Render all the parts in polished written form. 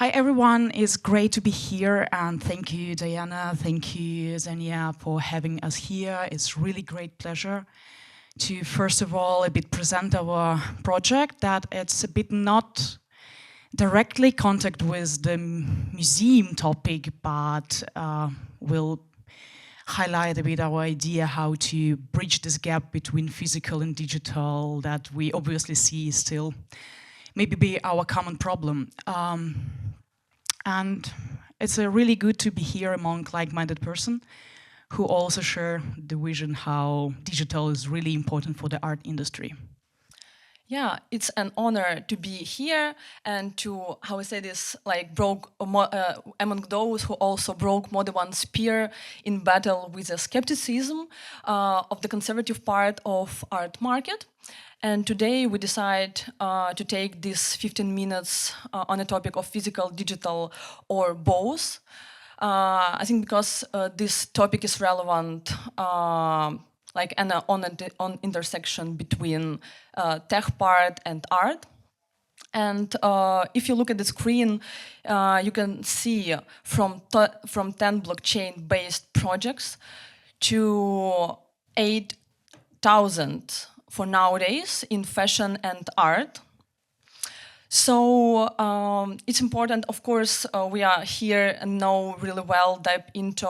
Hi everyone, it's great to be here, and thank you Diana, thank you Xenia for having us here. It's really great pleasure to first of all a bit present our project, that it's a bit not directly contact with the museum topic, but will highlight a bit our idea how to bridge this gap between physical and digital that we obviously see still maybe be our common problem. And it's really good to be here among like-minded person who also share the vision how digital is really important for the art industry. Yeah, it's an honor to be here and to, how I say this, like among those who also broke more than one spear in battle with the skepticism of the conservative part of art market. And today we decide to take these 15 minutes on a topic of physical, digital, or both. I think because this topic is relevant like on intersection between tech part and art. And if you look at the screen, you can see from 10 blockchain-based projects to 8,000 for nowadays in fashion and art. So it's important, of course, we are here and know really well dive into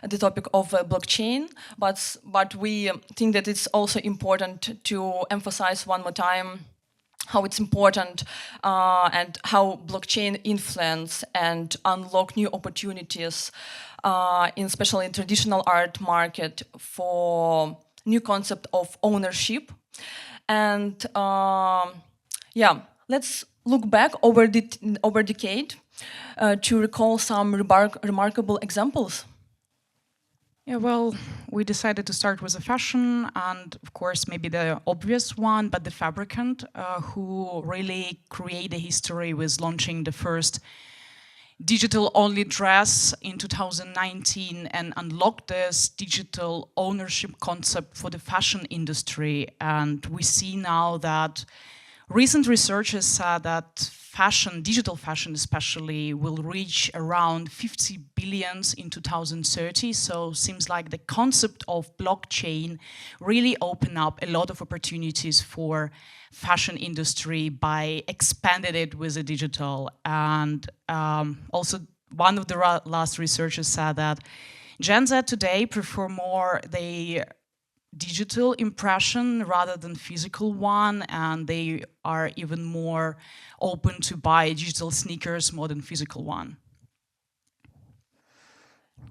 the topic of blockchain, but we think that it's also important to emphasize one more time how it's important and how blockchain influence and unlock new opportunities especially in traditional art market for new concept of ownership. And yeah, let's look back over decade to recall some remarkable examples. Yeah, well, we decided to start with the fashion, and of course, maybe the obvious one, but the fabricant, who really created a history with launching the first digital-only dress in 2019 and unlocked this digital ownership concept for the fashion industry. And we see now that recent research has said that fashion, digital fashion especially, will reach around 50 billions in 2030. So seems like the concept of blockchain really opened up a lot of opportunities for fashion industry by expanding it with the digital. And also one of the last researchers said that Gen Z today prefer more the digital impression rather than physical one, and they are even more open to buy digital sneakers more than physical one.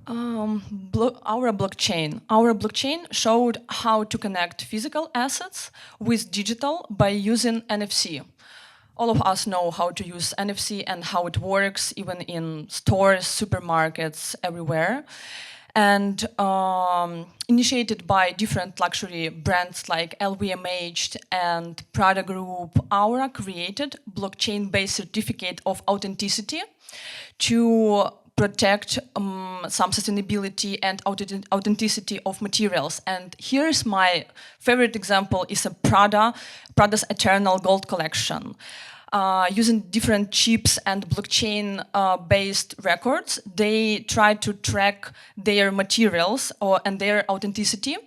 Our blockchain showed how to connect physical assets with digital by using NFC. All of us know how to use NFC and how it works, even in stores, supermarkets, everywhere. And initiated by different luxury brands like LVMH and Prada Group, Aura created blockchain-based certificate of authenticity to protect some sustainability and authenticity of materials. And here's my favorite example is Prada's Eternal Gold Collection. Using different chips and blockchain-based records, they try to track their materials and their authenticity.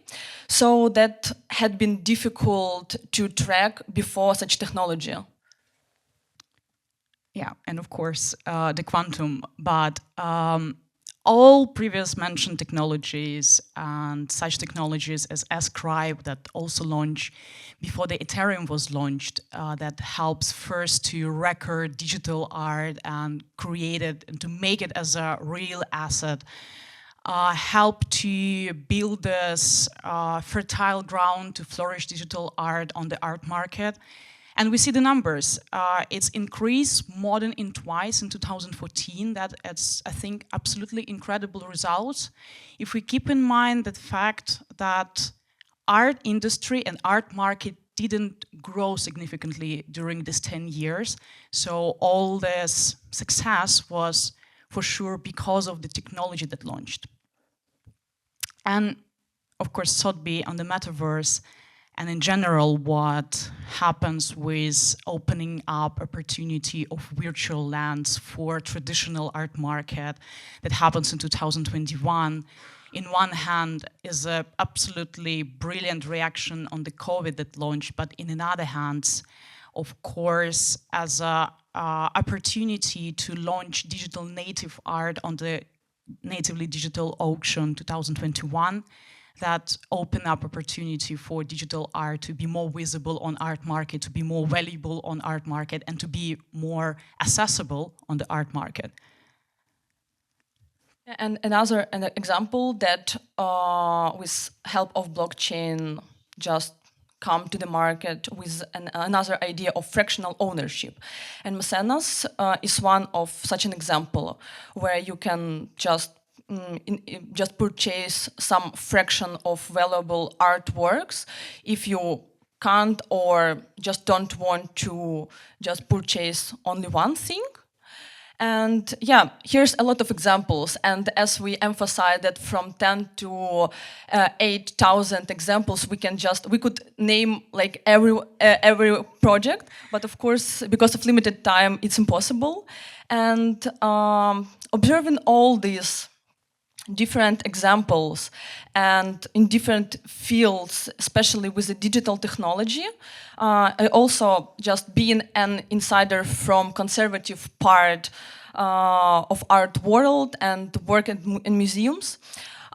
So that had been difficult to track before such technology. Yeah, and of course, the quantum, but all previous mentioned technologies and such technologies as Scribe that also launched before the Ethereum was launched, that helps first to record digital art and create it and to make it as a real asset, help to build this fertile ground to flourish digital art on the art market. And we see the numbers. It's increased more than twice in 2014. That's, I think, absolutely incredible results. If we keep in mind the fact that art industry and art market didn't grow significantly during these 10 years. So all this success was for sure because of the technology that launched. And of course, Sotheby on the metaverse and in general what happens with opening up opportunity of virtual lands for traditional art market that happens in 2021. In one hand is a absolutely brilliant reaction on the COVID that launched, but in another hand, of course, as a opportunity to launch digital native art on the natively digital auction 2021, that open up opportunity for digital art to be more visible on art market, to be more valuable on art market, and to be more accessible on the art market. And an example that with help of blockchain just come to the market with another idea of fractional ownership. And Mecenas is one of such an example where you can just purchase some fraction of valuable artworks if you can't or just don't want to just purchase only one thing. And yeah, here's a lot of examples. And as we emphasize that from 10 to 8,000 examples, we could name like every project. But of course, because of limited time, it's impossible. And observing all these different examples and in different fields, especially with the digital technology. I also just being an insider from conservative part of art world and work in museums.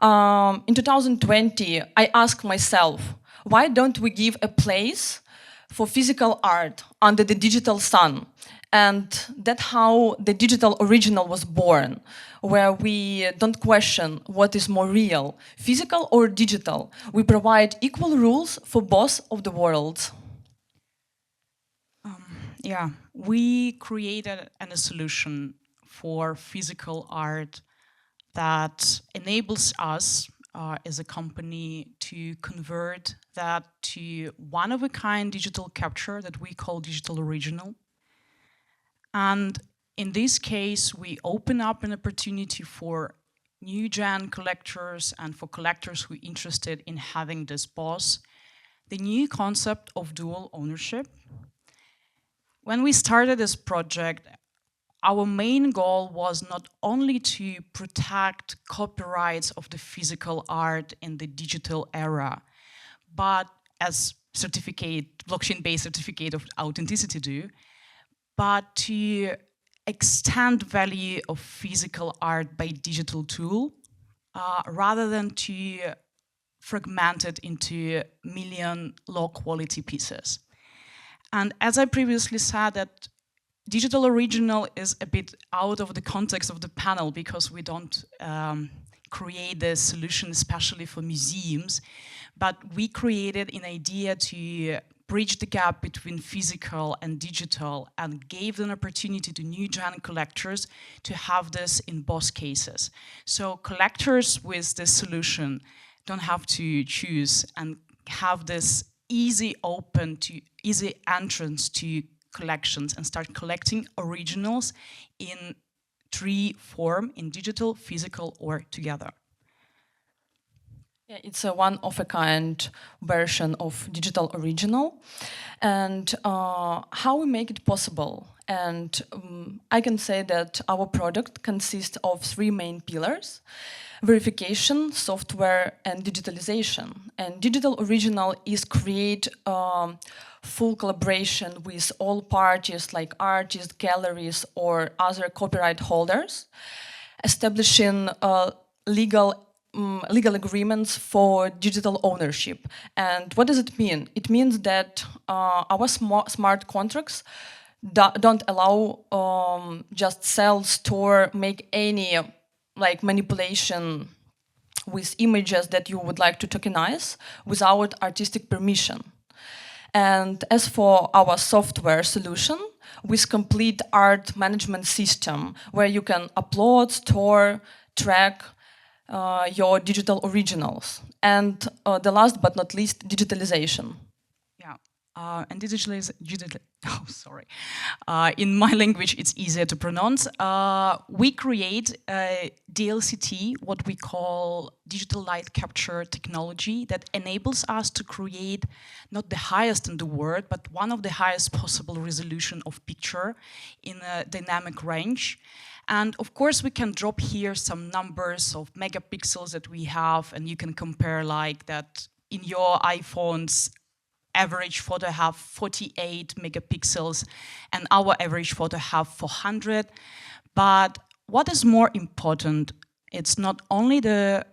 In 2020, I asked myself, why don't we give a place for physical art under the digital sun? And that's how the digital original was born, where we don't question what is more real, physical or digital. We provide equal rules for both of the worlds. Yeah, we created a solution for physical art that enables us as a company to convert that to one-of-a-kind digital capture that we call digital original. And in this case, we open up an opportunity for new gen collectors and for collectors who are interested in having this boss, the new concept of dual ownership. When we started this project, our main goal was not only to protect copyrights of the physical art in the digital era, but as blockchain-based certificate of authenticity do, but to extend value of physical art by digital tool, rather than to fragment it into million low-quality pieces. And as I previously said, that digital original is a bit out of the context of the panel because we don't create the solution especially for museums, but we created an idea to bridge the gap between physical and digital and gave an opportunity to new gen collectors to have this in both cases. So collectors with this solution don't have to choose and have this easy entrance to collections and start collecting originals in three form, in digital, physical, or together. Yeah, it's a one-of-a-kind version of digital original. And how we make it possible? And I can say that our product consists of three main pillars: verification, software, and digitalization. And digital original is create full collaboration with all parties like artists, galleries, or other copyright holders, establishing legal agreements for digital ownership. And what does it mean? It means that our smart contracts don't allow just sell, store, make any like manipulation with images that you would like to tokenize without artistic permission. And as for our software solution, with complete art management system where you can upload, store, track your digital originals. And the last but not least, digitalization. Yeah, And oh, sorry. In my language, it's easier to pronounce. We create a DLCT, what we call digital light capture technology, that enables us to create not the highest in the world, but one of the highest possible resolution of picture in a dynamic range. And of course, we can drop here some numbers of megapixels that we have, and you can compare like that in your iPhones. Average photo have 48 megapixels and our average photo have 400. But what is more important, it's not only the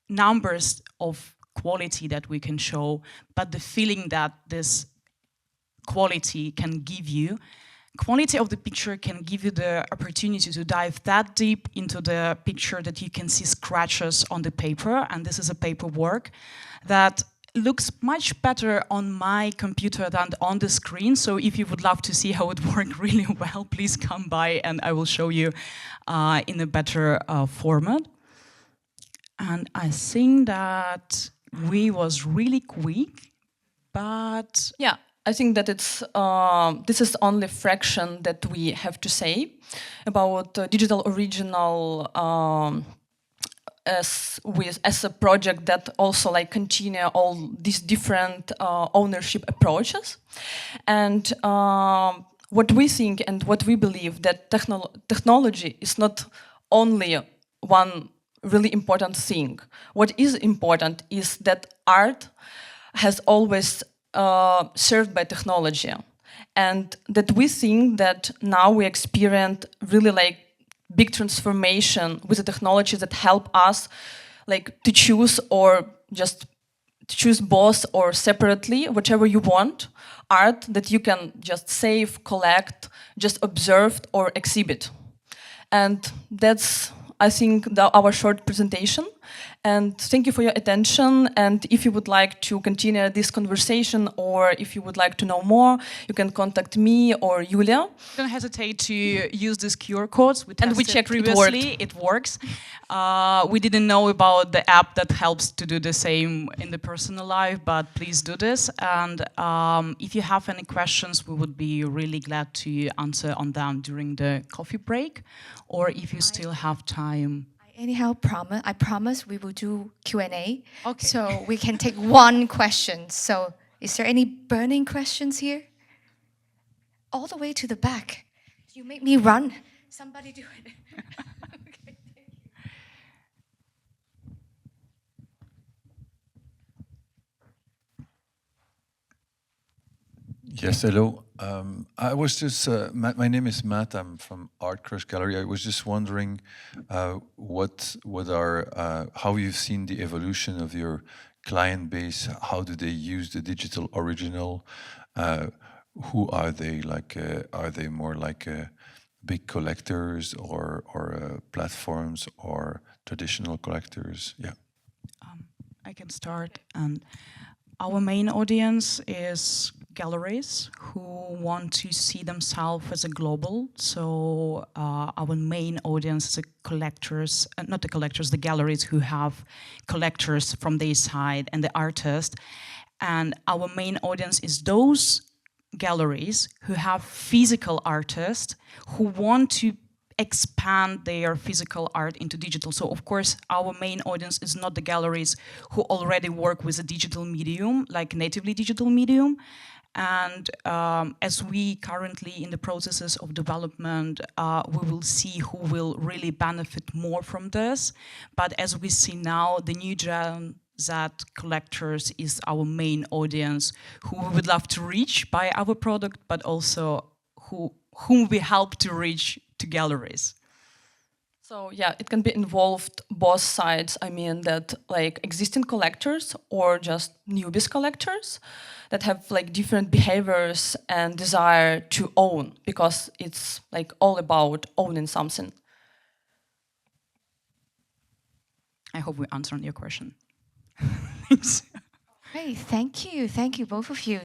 numbers of quality that we can show, but the feeling that this quality can give you. Quality of the picture can give you the opportunity to dive that deep into the picture that you can see scratches on the paper, and this is a paper work that looks much better on my computer than on the screen. So if you would love to see how it works really well, please come by and I will show you in a better format. And I think that we was really quick, but yeah, I think that it's this is only fraction that we have to say about digital original as a project that also like continue all these different ownership approaches. And what we think and what we believe that technology is not only one really important thing. What is important is that art has always served by technology, and that we think that now we experience really like big transformation with the technology that help us like to choose or just choose both or separately, whatever you want, art that you can just save, collect, just observe or exhibit. And that's, I think, our short presentation. And thank you for your attention. And if you would like to continue this conversation or if you would like to know more, you can contact me or Yuliia. Don't hesitate to use these QR codes. We checked previously. It works. We didn't know about the app that helps to do the same in the personal life, but please do this. And if you have any questions, we would be really glad to answer on them during the coffee break, or if you still have time. Anyhow, I promise we will do Q&A. Okay. So we can take one question. So is there any burning questions here? All the way to the back. You make me run. Somebody do it. Okay, thank you. Yes, hello. I was just, my name is Matt, I'm from Art Crush Gallery. I was just wondering how you've seen the evolution of your client base. How do they use the digital original? Who are they? Like, are they more like big collectors or platforms or traditional collectors? Yeah. I can start. And our main audience is galleries who want to see themselves as a global. So our main audience is the collectors, not the collectors, the galleries who have collectors from their side and the artists. And our main audience is those galleries who have physical artists who want to expand their physical art into digital. So of course, our main audience is not the galleries who already work with a digital medium, like natively digital medium. And as we currently in the processes of development, we will see who will really benefit more from this. But as we see now, the new Gen Z collectors is our main audience who we would love to reach by our product, but also whom we help to reach to galleries. So yeah, it can be involved both sides. I mean that like existing collectors or just newbies collectors that have like different behaviors and desire to own, because it's like all about owning something. I hope we answered your question. Great, thank you both of you.